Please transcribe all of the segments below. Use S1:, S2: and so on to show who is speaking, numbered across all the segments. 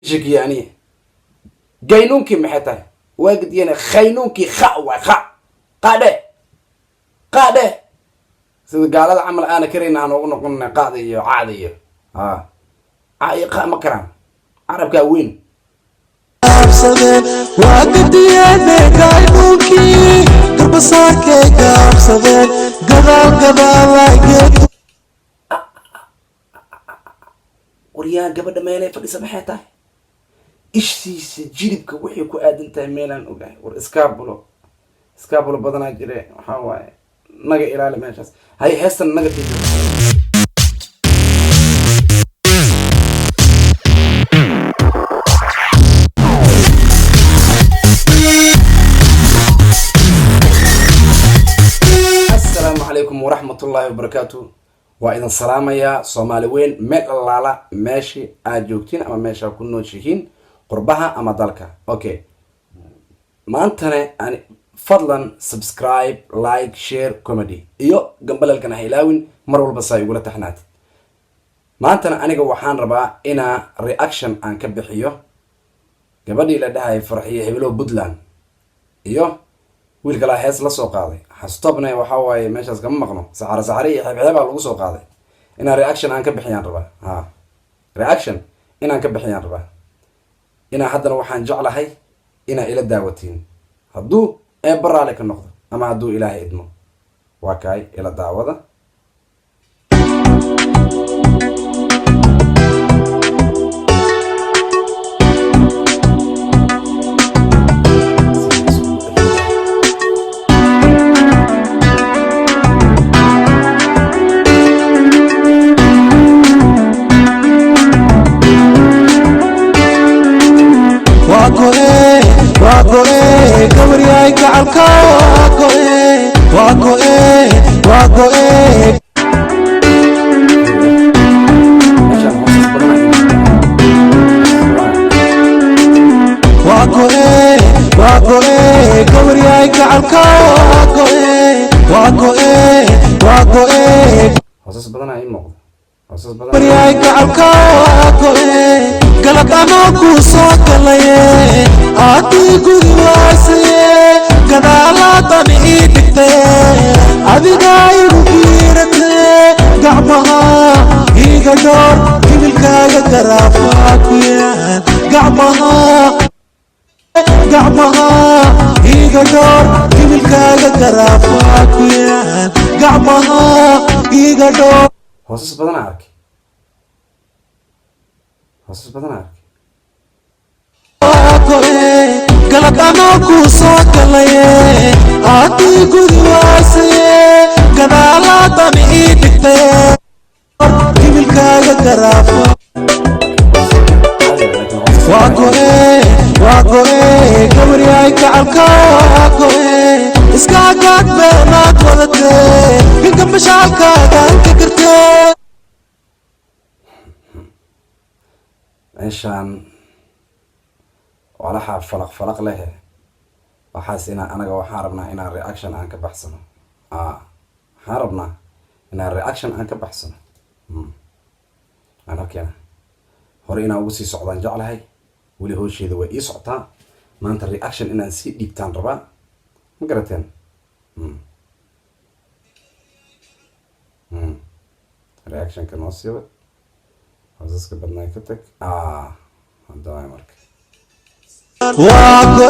S1: شكي يعني جينونكي محتاج واجد يعني خينونكي خا قاده سيد قال هذا عمل أنا كرينا أنا قلنا قاضي عادي عايق ما كرام عرب كوين
S2: واجد يعني جينونكي كربساك كابسدين قبل واجد
S1: وريان قبل ما يلاقي فلسة محتاج إيش سجيبك وحي كأدنت ميلان أوجه والإسكابلو بدنا جري حواي نجى إلى المنشأ هاي حس النجى السلام عليكم ورحمة الله وبركاته وإذا السلام يا صومالي وين مال الله ماشي أجوكتين أما ماشي أكون نوشيكين قربها أما دالك أوكي ما أنتنا يعني فضلا سبسكرايب لايك شير كوميدي إيو قنبل الكنا هيلاوين مرول بصاي يقول تحنات ما أنتنا أنا جوحان ربا إنا رياكشن عن كبحيو قبل لدها فرحية هبلو بدلان إيو ويل كلا حس لا سoo qaaday xastobnay waxa way meeshaas kama maqno saxari xibxibaa lagu soo qaaday ina reaction aan ka bixiyaan rabaa reaction inaan ka bixiyaan rabaa ina haddana waxaan jeclahay ina ila daawatiin hadduu ee baraale ka noqdo ama hadduu ilaahay idmo waa kay ila daawada حساس بدنا أي موضوع حساس بدنا
S2: برياي كعبكاكو قلب أنا كوساك ليه أعطي قدواسي قدالا طبيعي تكتي أبي قاير وفيرتي قعبها إيقا دور كملكايا قرافاك ويان قعبها إيقا دور كملكايا قرافاك ويان قعبها إيقا دور
S1: حساس بدنا أركي حساس بدنا أركي
S2: قلب أنا كوساك ليه أعطي قدواسي قدالا طبيعي تكتي كملكايا قرافاك واكو كبرياي كعبكاكو اسكاكاك بينات ودتي كنت مشاكاك انت كرتي
S1: عشان ولا فلق له وحاسينا أنا جو حاربنا إن الرياكشن عنك بحسنه حاربنا إن الرياكشن عنك بحسنه أنا كنا هورينا وسي صعدان جعلهاي ولي هو شيء ذو يصعطا ما أنت الرياكشن إن نسي ديبتان ربا مقرتين رياكشن كنوسيوت عزيزك بدنا يكتك هذا عمرك
S2: واكو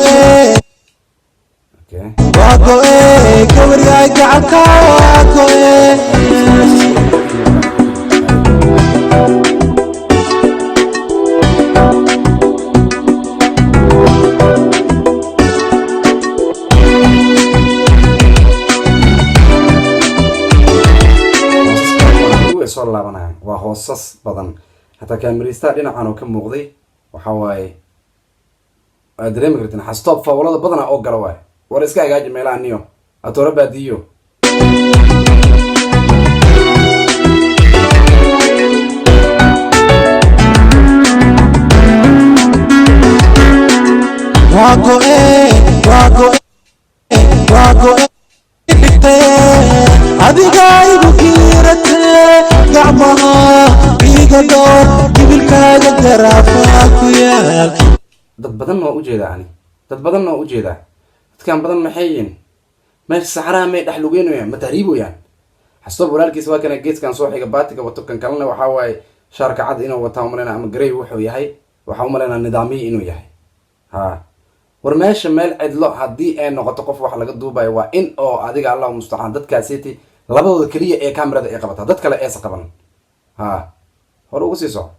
S1: اوكي
S2: واكو كبرياي كعبكاكو
S1: soo laabanaya waa hoosas badan hataa kaamirista dhinacan oo ka muuqday waxa waaye dareemi kartiin xastoob fawlada badana oo gala waay war iska hagaaji meelaha niyo atoora baadiyo
S2: واكو أبي قايب وكيرتي قعبها بيقا دور wiilkaaga garaafaa ku yaal.
S1: dad badan waa ujeedaa ani dad badan waa ujeedaa dadkan badan maxay yihiin meesha saxaraha may dhex lugeynayaan ma tahriiboyaan xastoob walaalkiisa waa kana geeskan soo xiga baatiga wato kan kalena waxaa waaye shaarka cad inuu wataa umaleyna ama garey wuxuu yahay waxaa umaleynaa nidaamiyi inuu yahay ha war meesha meel cidlo haddii ay noqoto qof wax laga duubayo waa in oo adiga allahu mustacaan dadkaasiti labadooda keliya ee kamerada ay qabataa dad kale eesa qaban ha hor ugu sii soco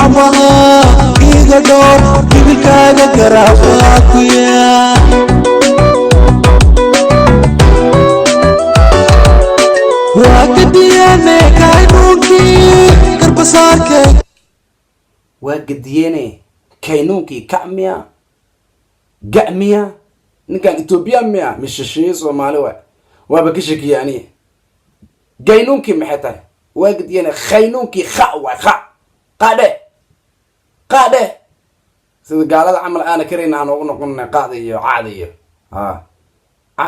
S2: Amaha iga dhowr wiilkaaga garaafaa ku yaal. Waa gediyeene kaynuunkii garbasaarkay.
S1: waa gediyeene kaynuunkii kacmiya gacmiya ninkan ethoobiya miya mishashiye soomaali waaba ka shakiye aniga gaynuunkii maxay tahay waa gediyeene khaynuunkii waa qaadhe sida gaalada camal aana karayna aan ugu noqonay qaada iyo caada iyo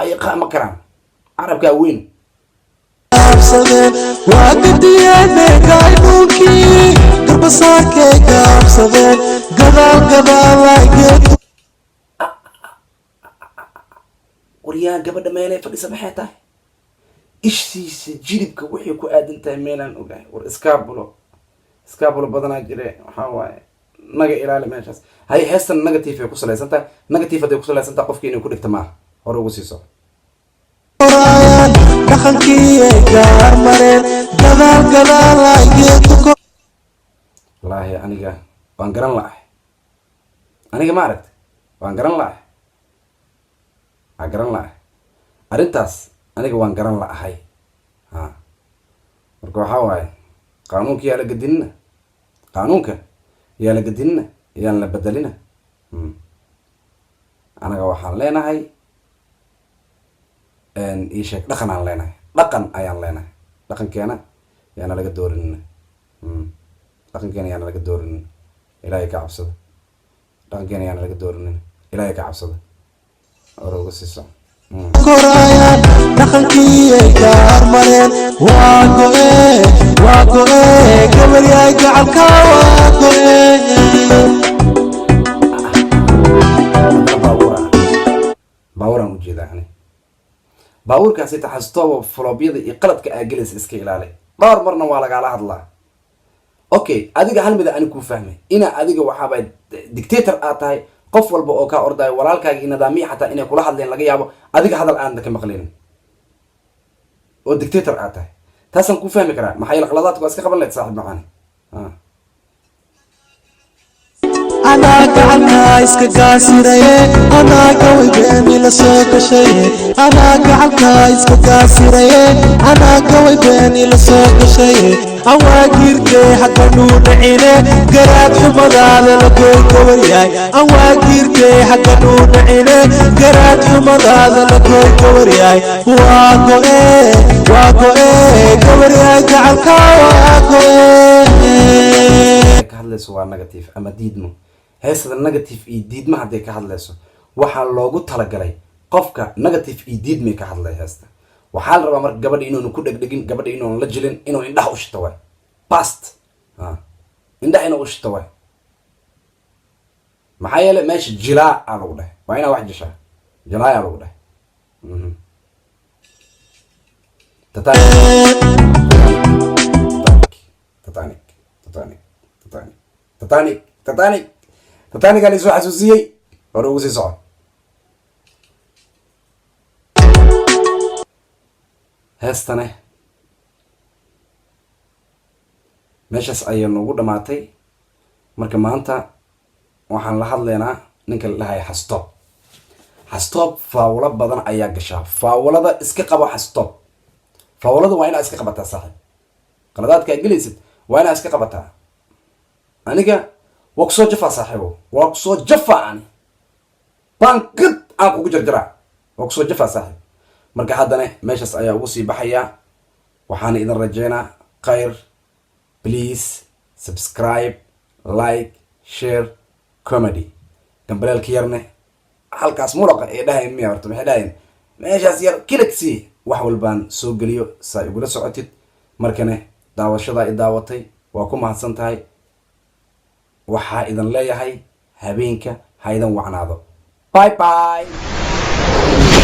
S1: iyo qa ma karaan carabkaa weyn
S2: waa gediyeene kaynuunkii garbasaarkay gaabsadeen gadaal
S1: waryaa gabadha meelay fadhisa maxay tahay ishiisa jilibka wixii ku aadan tahay meelaan ogahay war iskaabulo badanaa jire waxaa waaye naga ilaali meeshaas hay heestan negative ay ku salaysan tahay negative hadday ku salaysan tahay qofki inay ku dhigta maaha hore ugu sii soco
S2: dhaqankii ay gaar mareen gadaal ay geedku.
S1: wallaahi aniga waan garan la'ahay aniga ma aragta waan garan la'ahay arrintaas aniga waan garan la'ahay marka waxaa waaye qaanuunka yaa la gedinina yaan la bedelina anaga waxaan leenahay ii sheeg dhaqan aan leenahay dhaqan ayaan leenahay dhaqankeena yaana laga doorinina ilaahay ka cabsada dhaqankeena yaana laga doorinina ilaahay ka cabsada hore uga sii soco
S2: korayaan dhaqankii ay gaar mareen waa go'e gabaryaay gacalka waa go'e.
S1: baabuuraan ujeedaa ani baabuurkaasi taxastooba floobyada iyo qaladka aagelaysa iska ilaali dhowr marna waa lagaala hadlaa okay adiga hal mida ani kuu fahmay ina adiga waxaaba dictator aad tahay qof walba oo kaa ordaayo walaalkaaga iyo nidaamiya xataa inay kula hadleen laga yaabo adiga hadal aan ka maqlin oo dictator aad tahay taasaan ku fahmi karaa maxaa yeele qaladaadka waa iska qaban lahayd saaxib macaani
S2: anaa gacalka iska gaasiraye anaa gaway beeni la soo gashaye anaa gacalka iska gaasiraye anaa gaway beeni la soo gashaye awaagiirkee xagga nuu dhacine garaad xumadaada la gooy gabaryahay awaagiirkee xagga nuu dhacine garaad xumadaada la gooy gabaryahay waa go'e gabaryahay gacalka waa go'e.
S1: ka hadlayso waa negative ama diidmo heesada negative iyo diidma hadday ka hadlayso waxaa loogu talagalay qofka negative iyo diidmay ka hadlay heesta waxaa la rabaa marka gabadha inuunu ku dhegdhegin gabadha inuunu la jilin inuu indhaha u shito waay past indhaha inuu u shito waay maxaa yeele meesha jilaa aa lagu dhahay waa inaa wax jishaa jilaayaa lagu dhahay tataniga la isoo xasuusiyey hore ugu sii soco heestane meeshaas ayay noogu dhamaatay marka maanta waxaan la hadlaynaa ninka la dhahay xastoob faawulo badan ayaa gashaa faawulada iska qabo xastoob faawulada waa inaa iska qabataa saaxib qaladaadka aad gelaysid waa inaa iska qabataa aniga waa kusoo jafaa saaxiibo waa kusoo jafaa ani bankad aan kugu jarjaraa waa kusoo jafaa saaxiib marka haddana meeshaas ayaa ugu sii baxayaa waxaana idin rajeynaa khayr please subscribe like share comedy gambaleelka yarne halkaas muraqa ee dhahayn miya horta maxay dhahayn meeshaas yar kilagsi wax walbaan soo geliyo saa igula socotid markane daawashadaa i daawatay waa ku mahadsan tahay waxaa idin leeyahay habeenka ha idin wacnaado. Bye bye.